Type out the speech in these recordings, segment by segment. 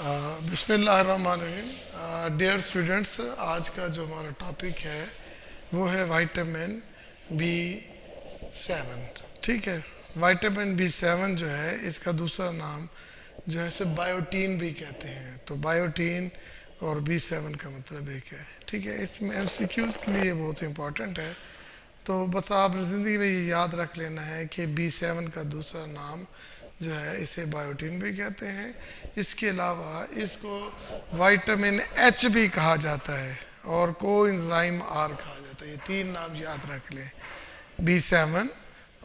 बिस्मिल्लाहिर्रहमानिर्रहीम। Dear students, आज का जो हमारा टॉपिक है वो है विटामिन बी 7। ठीक है, विटामिन बी 7 जो है इसका दूसरा नाम जो है इसे बायोटीन भी कहते हैं। तो बायोटीन और बी 7 का मतलब एक है। ठीक है, इसमें एमसीक्यूज़ के लिए बहुत इंपॉर्टेंट है। तो बस आपने ज़िंदगी में ये याद रख लेना है कि बी 7 का दूसरा नाम जो है इसे बायोटीन भी कहते हैं। इसके अलावा इसको विटामिन एच भी कहा जाता है और कोएंजाइम आर कहा जाता है। ये तीन नाम याद रख लें, बी 7,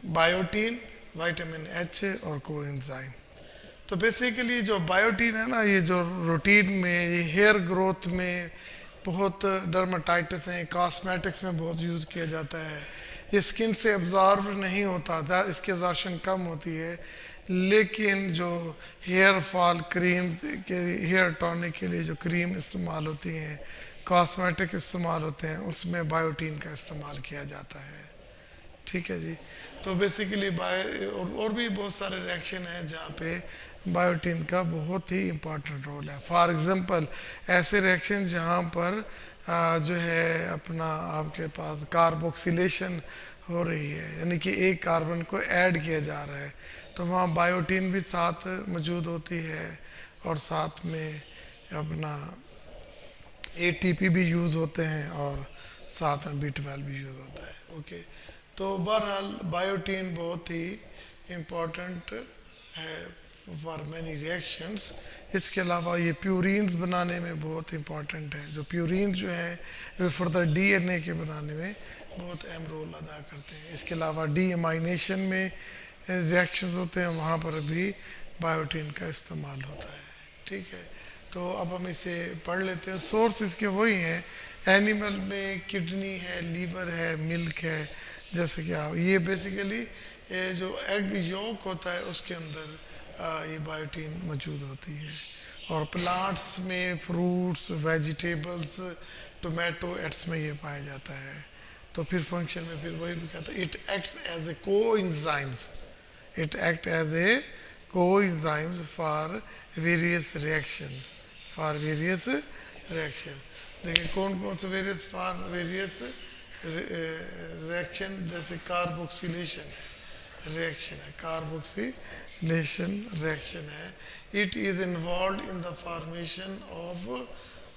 बायोटीन, विटामिन एच और कोएंजाइम। तो बेसिकली जो बायोटीन है ना, ये जो रूटीन में ये हेयर ग्रोथ में बहुत, डर्माटाइटिस है, कॉस्मेटिक्स में बहुत यूज़ किया जाता है। ये स्किन से एब्जॉर्ब नहीं होता था, इसकी एब्जॉर्शन कम होती है। लेकिन जो हेयर फॉल क्रीम के, हेयर टॉनिक के लिए जो क्रीम इस्तेमाल होती हैं, कॉस्मेटिक इस्तेमाल होते हैं, उसमें बायोटीन का इस्तेमाल किया जाता है। ठीक है जी। तो बेसिकली और भी बहुत सारे रिएक्शन हैं जहाँ पे बायोटीन का बहुत ही इम्पोर्टेंट रोल है। फॉर एग्जांपल ऐसे रिएक्शन जहाँ पर जो है अपना आपके पास कार्बोक्सिलेशन हो रही है, यानी कि एक कार्बन को ऐड किया जा रहा है, तो वहाँ बायोटीन भी साथ मौजूद होती है और साथ में अपना एटीपी भी यूज़ होते हैं और साथ में बी 12 भी यूज़ होता है। ओके, तो बहरहाल बायोटीन बहुत ही इम्पोर्टेंट है फॉर मैनी रिएक्शंस। इसके अलावा ये प्यूरिन्स बनाने में बहुत इम्पोर्टेंट है। जो प्यूरिन जो है वे फर्दर डीएनए के बनाने में बहुत अहम रोल अदा करते हैं। इसके अलावा डीएमाइनेशन में रिएक्शंस होते हैं, वहाँ पर भी बायोटीन का इस्तेमाल होता है। ठीक है, तो अब हम इसे पढ़ लेते हैं। सोर्स इसके वही हैं, एनिमल में किडनी है, लीवर है, मिल्क है, जैसे कि आप ये बेसिकली जो एग योक होता है उसके अंदर ये बायोटीन मौजूद होती है। और प्लांट्स में फ्रूट्स, वेजिटेबल्स, टोमेटो एट्स में ये पाया जाता है। तो फिर फंक्शन में फिर वही भी कहता है, it acts as a coenzymes, it act as a coenzymes for various reaction, for various reaction. देखिए कौन कौन से वेरियस, फॉर वेरियस रिएक्शन, जैसे कार्बोक्सिलेशन रिएक्शन है, कार्बोक्सिलेशन रिएक्शन है। It is involve in the formation of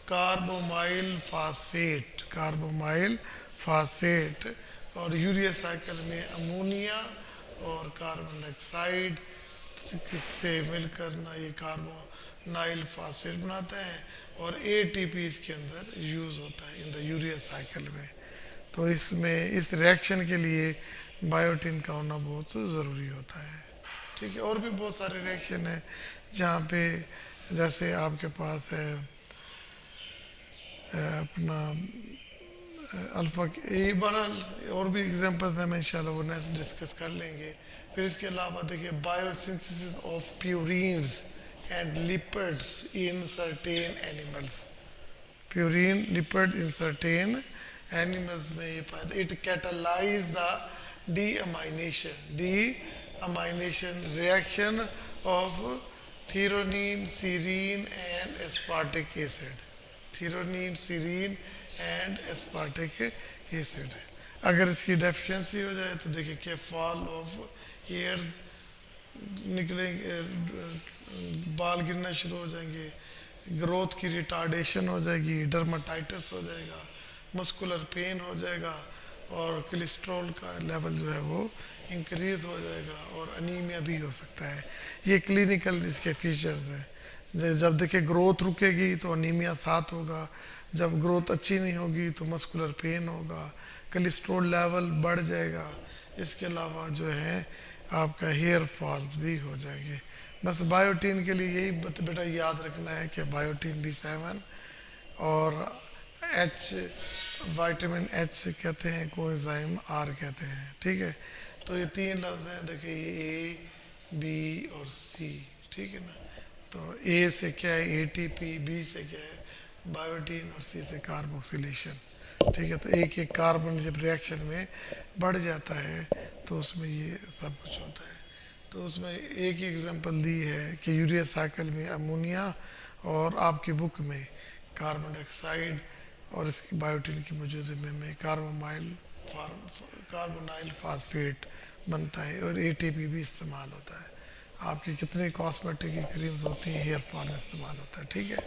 carbamoyl phosphate, carbamoyl phosphate, और urea cycle में ammonia और कार्बन डाइऑक्साइड से मिलकर ना ये कार्बोनाइल फास्फेट बनाता है और एटीपी इसके अंदर यूज़ होता है इन द यूरिया साइकिल में। तो इसमें इस रिएक्शन के लिए बायोटीन का होना बहुत ज़रूरी होता है। ठीक है, और भी बहुत सारे रिएक्शन हैं जहाँ पे जैसे आपके पास है अपना अल्फ़ा, ये बहरहाल और भी एग्जांपल्स हैं, मैं इंशाल्लाह वो नेक्स्ट डिस्कस कर लेंगे। फिर इसके अलावा देखिए biosynthesis of purines and lipids in certain animals, purine lipid in certain animals में ये पाया, it catalyse the deamination reaction of threonine, serine and aspartic acid, threonine, serine and aspartic acid. अगर इसकी डेफिशिएंसी हो जाए तो देखिए क्या फॉल ऑफ हेयर्स निकलेंगे, बाल गिरना शुरू हो जाएंगे, ग्रोथ की रिटार्डेशन हो जाएगी, डर्माटाइटिस हो जाएगा, मस्कुलर पेन हो जाएगा और कोलेस्ट्रॉल का लेवल जो है वो इंक्रीज हो जाएगा और अनीमिया भी हो सकता है। ये क्लिनिकल इसके फीचर्स हैं। जब देखिए ग्रोथ रुकेगी तो अनीमिया साथ होगा, जब ग्रोथ अच्छी नहीं होगी तो मस्कुलर पेन होगा, कोलेस्ट्रॉल लेवल बढ़ जाएगा। इसके अलावा जो है आपका हेयर फॉल्स भी हो जाएंगे। बस बायोटीन के लिए यही बेटा याद रखना है कि बायोटीन बी 7 और एच, विटामिन एच कहते हैं, कोएंजाइम आर कहते हैं। ठीक है, तो ये तीन लफ्ज़ हैं, देखिए ए, बी और सी। ठीक है ना, तो ए से क्या है एटीपी, बी से क्या है बायोटीन और सी से कार्बोक्सिलेशन। ठीक है, तो एक एक कार्बन जब रिएक्शन में बढ़ जाता है तो उसमें ये सब कुछ होता है। तो तो उसमें एक ही एग्जांपल दी है कि यूरिया साइकिल में अमोनिया और आपकी बुक में कार्बन डाइऑक्साइड और इसकी बायोटिन की मौजूदगी में कार्बोनाइल फास्फेट बनता है और एटीपी भी इस्तेमाल होता है। आपकी कितनी कॉस्मेटिक की क्रीम्स होती हैं हेयर फॉल में इस्तेमाल होता है, ठीक है।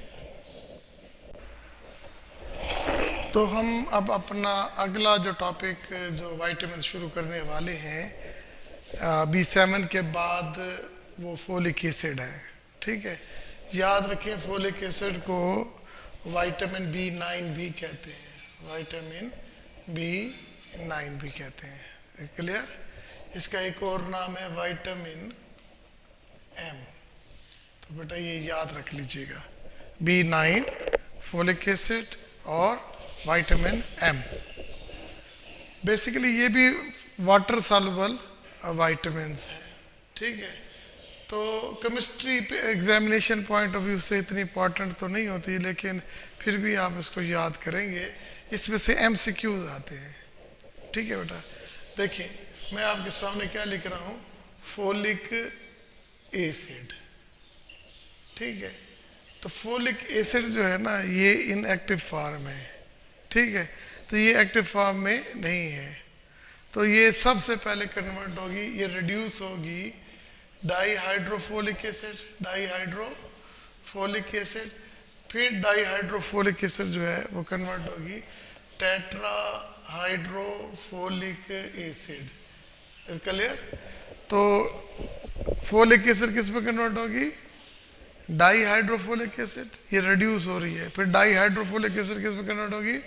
तो हम अब अपना अगला जो टॉपिक जो वाइटामिन शुरू करने वाले हैं B7 के बाद वो फोलिक एसिड है, ठीक है। याद रखें फोलिक एसिड को विटामिन B9 भी कहते हैं, विटामिन B9 भी कहते हैं, क्लियर। इसका एक और नाम है विटामिन M। तो बेटा ये याद रख लीजिएगा, B9 फोलिक एसिड और विटामिन M। बेसिकली ये भी वाटर सॉल्युबल वाइटामिन है, ठीक है। तो chemistry examination point of view से इतनी इंपॉर्टेंट तो नहीं होती, लेकिन फिर भी आप इसको याद करेंगे, इसमें से MCQs आते हैं, ठीक है बेटा। देखिए मैं आपके सामने क्या लिख रहा हूँ, फोलिक एसिड, ठीक है। तो फोलिक एसिड जो है ना ये इनएक्टिव फॉर्म है, ठीक है। तो ये एक्टिव फॉर्म में नहीं है, तो ये सबसे पहले कन्वर्ट होगी, ये रिड्यूस होगी डाईहाइड्रोफोलिक एसिड, डाईहाइड्रोफोलिक एसिड, फिर डाईहाइड्रोफोलिक एसिड जो है वो कन्वर्ट होगी टेट्राहाइड्रोफोलिक एसिड, क्लियर। तो फोलिक एसिड किस में कन्वर्ट होगी, डाईहाइड्रोफोलिक एसिड, ये रिड्यूस हो रही है, फिर डाईहाइड्रोफोलिक एसिड किस में कन्वर्ट होगी,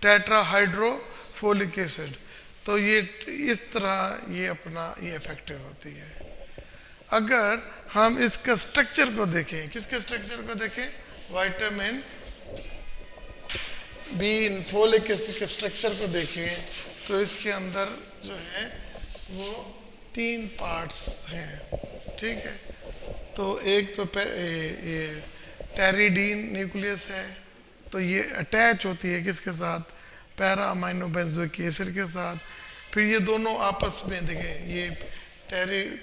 टेट्राहाइड्रोफोलिक एसिड। तो ये इस तरह ये अपना ये इफेक्टिव होती है। अगर हम इसका स्ट्रक्चर को देखें, किसके स्ट्रक्चर को देखें, विटामिन बी फोलिक एसिड के स्ट्रक्चर को देखें, तो इसके अंदर जो है वो 3 पार्ट्स हैं, ठीक है। तो एक तो ये टेरिडीन न्यूक्लियस है, तो ये अटैच होती है किसके साथ, पैरा अमाइनो बेंजोइक एसिड के साथ। फिर ये दोनों आपस में देखें, ये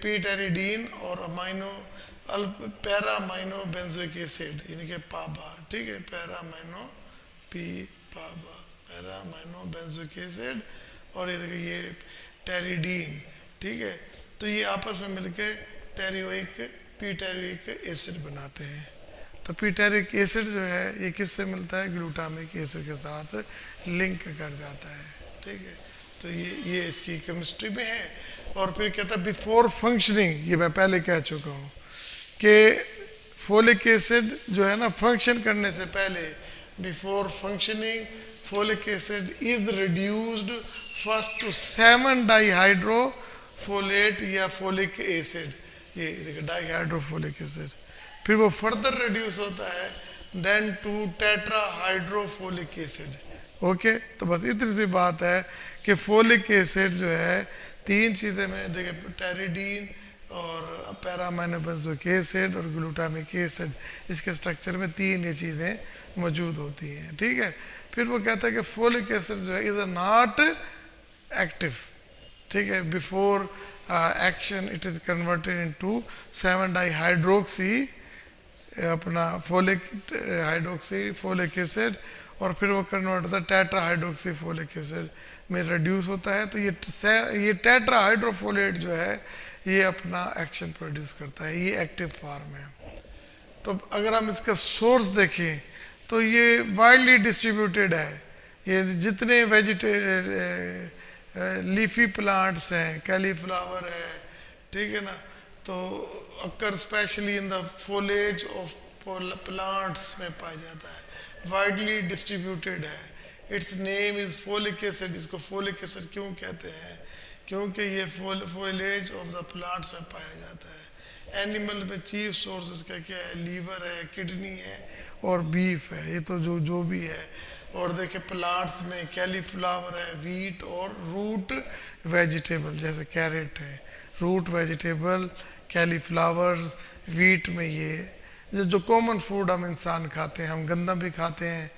पी-टेरिडीन और पैरा अमाइनो बेंजोइक एसिड यानी कि पाबा, ठीक है, para amino PABA, para amino benzoic acid, और ये देखिए ये टेरिडीन, ठीक है। तो ये आपस में मिलके पी-टेरिक एसिड बनाते हैं। तो पी-टेरिक एसिड जो है ये किससे मिलता है, ग्लूटामिक एसिड के साथ लिंक कर जाता है, ठीक है। तो ये इसकी केमिस्ट्री में है। और फिर कहता है बिफोर फंक्शनिंग, ये मैं पहले कह चुका हूँ कि फोलिक एसिड जो है ना फंक्शन करने से पहले, before functioning folic acid is reduced first to 7 dihydrofolate या फोलिक एसिड, ये देखिए डाईहाइड्रोफोलिक एसिड, फिर वो फर्दर रिड्यूस होता है then to tetrahydrofolic acid, okay. तो बस इतनी सी बात है कि फोलिक एसिड जो है 3 चीज़ें में देखिए, टेरिडीन और पैरा अमाइनो बेंजोइक एसिड और ग्लूटामिक एसिड, इसके स्ट्रक्चर में 3 ये चीज़ें मौजूद होती हैं, ठीक है। फिर वो कहता है कि फोलिक एसिड जो है इज़ नॉट एक्टिव, ठीक है, before action it is converted into 7 dihydroxy अपना फोलिक एसिड, और फिर वो कन्वर्ट होता है टेट्राहाइड्रोक्सी फोलिक एसिड में रिड्यूस होता है। तो ये टेट्राहाइड्रोफोलेट जो है ये अपना एक्शन प्रोड्यूस करता है, ये एक्टिव फॉर्म है। तो अगर हम इसका सोर्स देखें तो ये वाइडली डिस्ट्रीब्यूटेड है, ये जितने लीफी प्लांट्स हैं, कैलीफ्लावर है, ठीक है ना, तो occur specially in the foliage of plants में पाया जाता है, वाइडली डिस्ट्रीब्यूटेड है। It's name is folic acid, इसको फोलिक एसिड क्यों कहते हैं, क्योंकि ये फोलेज ऑफ द प्लांट्स में पाया जाता है। एनिमल में चीफ सोर्स इसका क्या है, लीवर है, किडनी है और बीफ है, ये तो जो भी है। और देखिए प्लांट्स में कैलीफ्लावर है, वीट और रूट वेजिटेबल जैसे कैरेट है, रूट वेजिटेबल, कैलीफ्लावर्स, वीट में ये जो कॉमन फूड हम इंसान खाते हैं, हम गंदम भी खाते हैं,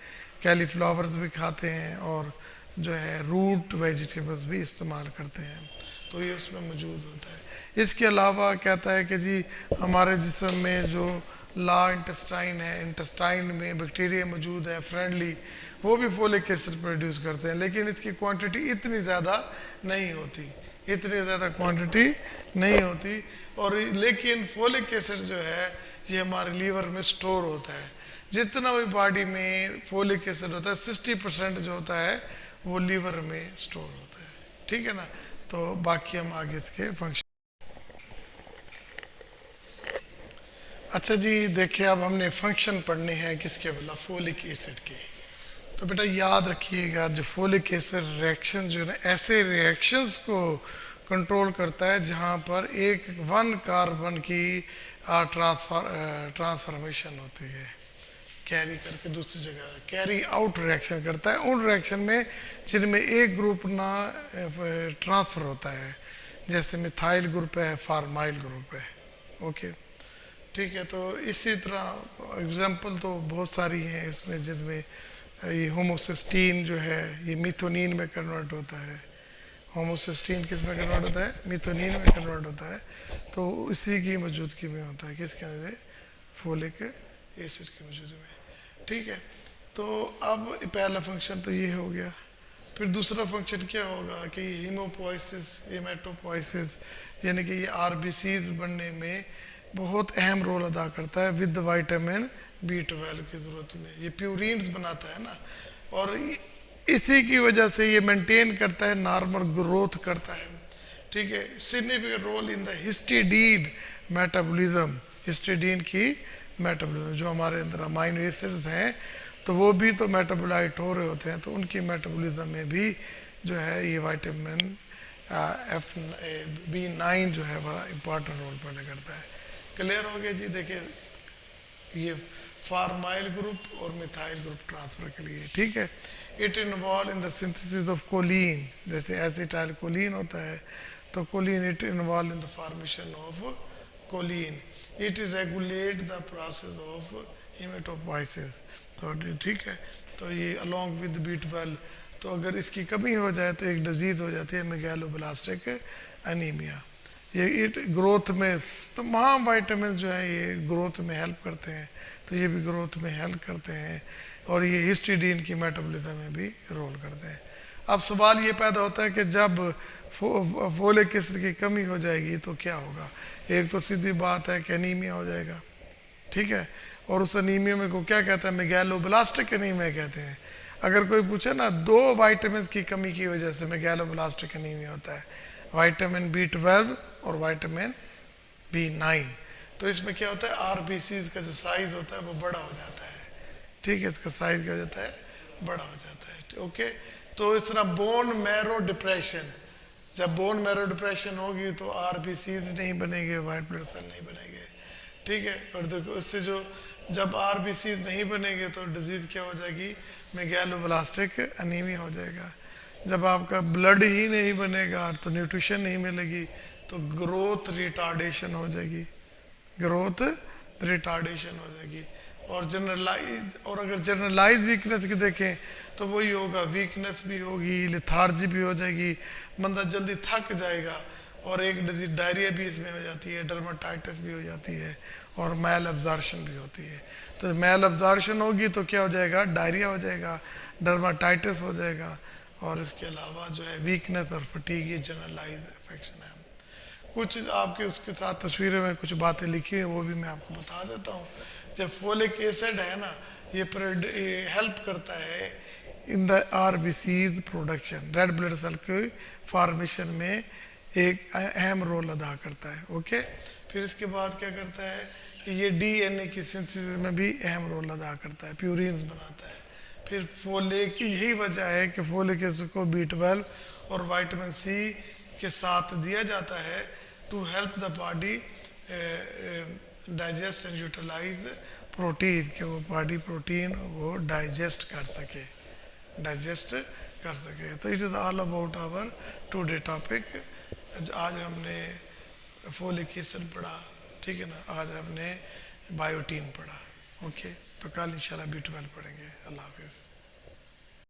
कैलीफ्लावर्स भी खाते हैं और जो है रूट वेजिटेबल्स भी इस्तेमाल करते हैं। तो तो ये उसमें मौजूद होता है। इसके अलावा कहता है कि जी हमारे जिस्म में जो ला इंटेस्टाइन है, इंटेस्टाइन में बैक्टीरिया मौजूद है फ्रेंडली, वो भी फोलिक एसिड प्रोड्यूस करते हैं, लेकिन इसकी क्वांटिटी इतनी ज़्यादा नहीं होती, इतनी ज़्यादा क्वांटिटी नहीं होती। और लेकिन फोलिक एसिड जो है ये हमारे लीवर में स्टोर होता है। जितना भी बॉडी में फोलिक एसिड होता है 60% जो होता है वो लीवर में स्टोर होता है, ठीक है ना। तो बाकी हम आगे इसके फंक्शन। अच्छा जी देखिए, अब हमने फंक्शन पढ़ने हैं किसके, बोला फोलिक एसिड के। तो बेटा याद रखिएगा, जो फोलिक एसिड रिएक्शन जो है ना, ऐसे रिएक्शंस को कंट्रोल करता है जहाँ पर एक 1 कार्बन की ट्रांसफॉर्मेशन होती है, कैरी करके दूसरी जगह कैरी आउट रिएक्शन करता है। उन रिएक्शन में जिनमें एक ग्रुप ना ट्रांसफ़र होता है, जैसे मिथाइल ग्रुप है, फार्माइल ग्रुप है। ओके ठीक है। तो इसी तरह एग्जांपल तो बहुत सारी हैं इसमें, जिनमें ये होमोसिस्टीन जो है ये मिथोनिन में कन्वर्ट होता है। होमोसिस्टीन किस में कन्वर्ट होता है, मिथोनिन में कन्वर्ट होता है। तो इसी की मौजूदगी में होता है, किसके अंदर, फोलिक एसिड की मौजूदगी में, ठीक है। तो अब पहला फंक्शन तो ये हो गया। फिर दूसरा फंक्शन क्या होगा कि हीमोपोइसिस, हेमेटोपोइसिस, यानी कि ये आरबीसीज बनने में बहुत अहम रोल अदा करता है विद विटामिन B12 की ज़रूरत में। ये प्यूरिन्स बनाता है ना, और इसी की वजह से ये मेंटेन करता है, नॉर्मल ग्रोथ करता है, ठीक है। Significant role in the histidine metabolism, histidine की मेटाबॉलिज्म, जो हमारे अंदर अमाइनो एसिड्स हैं तो वो भी तो मेटाबोलाइट हो रहे होते हैं, तो उनकी मेटाबॉलिज्म में भी जो है ये विटामिन B9 जो है बड़ा इंपॉर्टेंट रोल प्ले करता है। क्लियर हो गया जी। देखिए ये फार्माइल ग्रुप और मिथाइल ग्रुप ट्रांसफर के लिए, ठीक है। It involve in the synthesis of choline, जैसे एसिटाइल कोलिन होता है तो choline it involve in the formation of choline. It regulate the process of haematopoiesis, तो ठीक है। तो ये अलोंग विद B12, तो अगर इसकी कमी हो जाए तो एक डिजीज़ हो जाती है मेगालोब्लास्टिक एनीमिया। ये इट ग्रोथ में तमाम वाइटामिन जो है ये ग्रोथ में हेल्प करते हैं, तो ये भी ग्रोथ में हेल्प करते हैं, और ये हिस्टिडीन की मेटाबॉलिज्म में भी रोल करते हैं। अब सवाल ये पैदा होता है कि जब फोलिक एसिड की कमी हो जाएगी तो क्या होगा। एक तो सीधी बात है कि एनीमिया हो जाएगा, ठीक है। और उस एनीमिया में को क्या कहते हैं, मेगालोब्लास्टिक एनीमिया कहते हैं। अगर कोई पूछे ना, 2 वाइटामिन की कमी की वजह से मेगालोब्लास्टिक एनीमिया होता है, विटामिन B12 और विटामिन B9। तो इसमें क्या होता है, आरबीसीज का जो साइज होता है वो बड़ा हो जाता है, ठीक है। इसका साइज क्या हो जाता है, बड़ा हो जाता है, ओके। तो इस तरह बोन मैरो डिप्रेशन, जब बोन मैरो डिप्रेशन होगी तो आरबीसीज नहीं बनेंगे, वाइट ब्लड सेल नहीं बनेंगे, ठीक है। और देखो इससे जो जब आरबीसीज नहीं बनेंगे तो डिजीज़ क्या हो जाएगी, मेगालोब्लास्टिक एनीमिया हो जाएगा। जब आपका ब्लड ही नहीं बनेगा तो न्यूट्रिशन नहीं मिलेगी, तो ग्रोथ रिटार्डेशन हो जाएगी, ग्रोथ रिटार्डेशन हो जाएगी। और जनरलाइज, और अगर जनरलाइज वीकनेस की देखें तो वही होगा, वीकनेस भी होगी, लिथार्जी भी हो जाएगी, बंदा जल्दी थक जाएगा, और एक डिजीज डायरिया भी इसमें हो जाती है, डर्माटाइटिस भी हो जाती है, और मैल एब्जॉर्प्शन भी होती है। तो मैल एब्जॉर्प्शन होगी तो क्या हो जाएगा, डायरिया हो जाएगा, डर्माटाइटिस हो जाएगा, और इसके अलावा जो है वीकनेस और फटीग, ये जनरलाइज अफेक्शन है। कुछ आपके उसके साथ तस्वीरों में कुछ बातें लिखी हैं, वो भी मैं आपको बता देता हूँ। जब फोलिक एसिड है ना, ये हेल्प करता है in the RBCs production, red blood cell के फॉर्मेशन में एक अहम रोल अदा करता है, ओके। फिर इसके बाद क्या करता है कि ये डीएनए की सिंथेसिस में भी अहम रोल अदा करता है, प्यूरिन्स बनाता है। फिर फोलिक की यही वजह है कि फोलिक एसिड को B12 और विटामिन C के साथ दिया जाता है to help the body digest and utilise protein, कि वो बॉडी प्रोटीन वो डाइजेस्ट कर सके, डाइजेस्ट कर सके। तो it is all about our today topic. आज हमने फोलिक एसिड पढ़ा, ठीक है ना, आज हमने बायोटीन पढ़ा, ओके। तो कल इंशाल्लाह B12 पढ़ेंगे। अल्लाह हाफिज़।